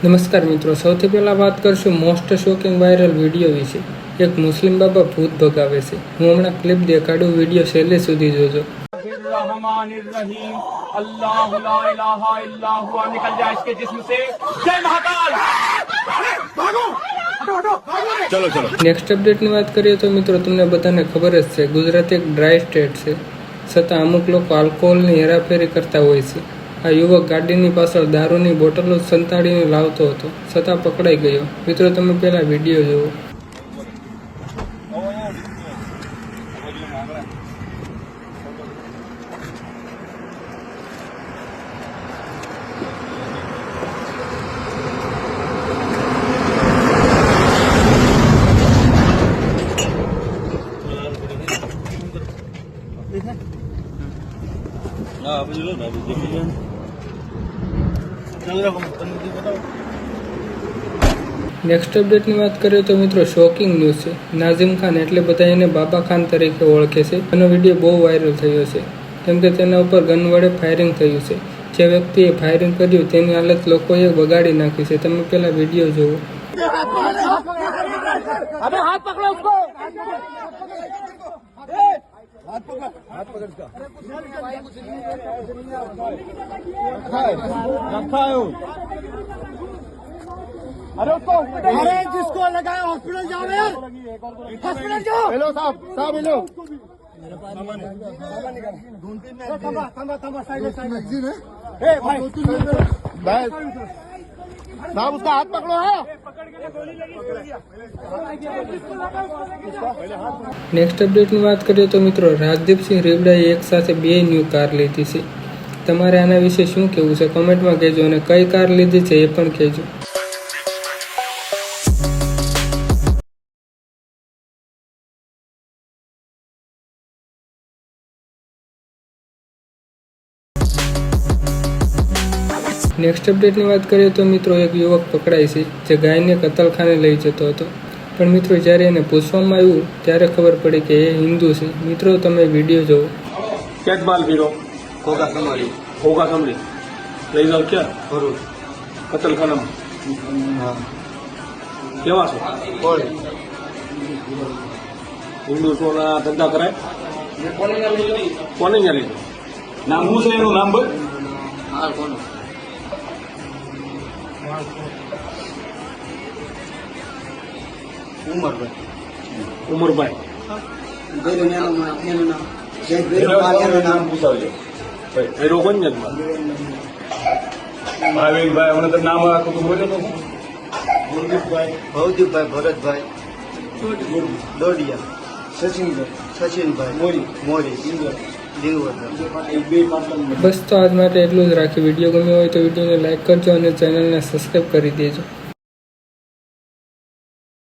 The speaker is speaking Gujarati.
નમસ્કાર મિત્રો, સૌથી પહેલાં વાત કરશું મોસ્ટ શોકિંગ વાયરલ વિડીયો વિશે। એક મુસ્લિમ બાબા ભૂત ભગાવે છે। હું હમણાં ક્લિપ દેખાડું, વિડીયો છેલ્લે સુધી જોજો। નેક્સ્ટ અપડેટની વાત કરીએ તો મિત્રો, તમને બધાને ખબર જ છે, ગુજરાત એક ડ્રાય સ્ટેટ છે, છતાં અમુક લોકો આલ્કોહોલની હેરાફેરી કરતા હોય છે। આ યુવક ગાડીની પાછળ દારૂની બોટલો સંતાડીને લાવતો હતો, છતાં પકડાઈ ગયો। મિત્રો, તમે પહેલા વિડીયો જુઓ। નેક્સ્ટ અપડેટની વાત કરીએ તો મિત્રો, શોકિંગ ન્યૂઝ છે। નાઝીમ ખાન, એટલે બધા એને બાબા ખાન તરીકે ઓળખે છે। એનો વિડીયો બહુ વાયરલ થયો છે, કેમ કે તેના ઉપર ગન વડે ફાયરિંગ થયું છે। જે વ્યક્તિએ ફાયરિંગ કર્યું તેની હાલત લોકોએ બગાડી નાખી છે। તમે પહેલા વિડીયો જુઓ। अरे जिसको लगाया हॉस्पिटल जाओ यार, हॉस्पिटल जाओ। हेलो साहब, साहब हेलो। भाई साहब, उसका हाथ पकड़ो है। નેક્સ્ટ અપડેટની વાત કરીએ તો મિત્રો, રાજદીપસિંહ રીબડાએ એક સાથે 2 ન્યૂ કાર લીધી છે। તમારે આના વિશે શું કહેવું છે કમેન્ટમાં કહેજો, અને કઈ કાર લીધી છે એ પણ કહેજો। નેક્સ્ટ અપડેટની વાત કરીએ તો મિત્રો, એક યુવક પકડાય છે જે ગાયને કતલખાને લઈ જતો હતો, પણ મિત્રો જ્યારે એને પૂછવામાં આવ્યું ત્યારે ખબર પડી કે એ હિન્દુ છે। મિત્રો, તમે વિડીયો જુઓ। क्या बाल पीरो होगा समरी लई जाओ क्या भरूच कतल खाना केवा छो हिंदू छो ना धंधा कराय कोने न्या लीधो नाम શું છે એનું નામ બોલ ઉમરભાઈ નામ પૂછાવજો ભૈરો કોણ ને ભાવિનભાઈ હમણાં તો નામ આખું તું બોલ્યો તો ભવદીપભાઈ ભરતભાઈ દોડિયા સચિનભાઈ મોરી બસ, તો આજ માટે એટલું જ રાખી। વિડીયો ગમ્યો હોય તો વિડીયોને લાઈક કરજો અને ચેનલને સબસ્ક્રાઈબ કરી દેજો।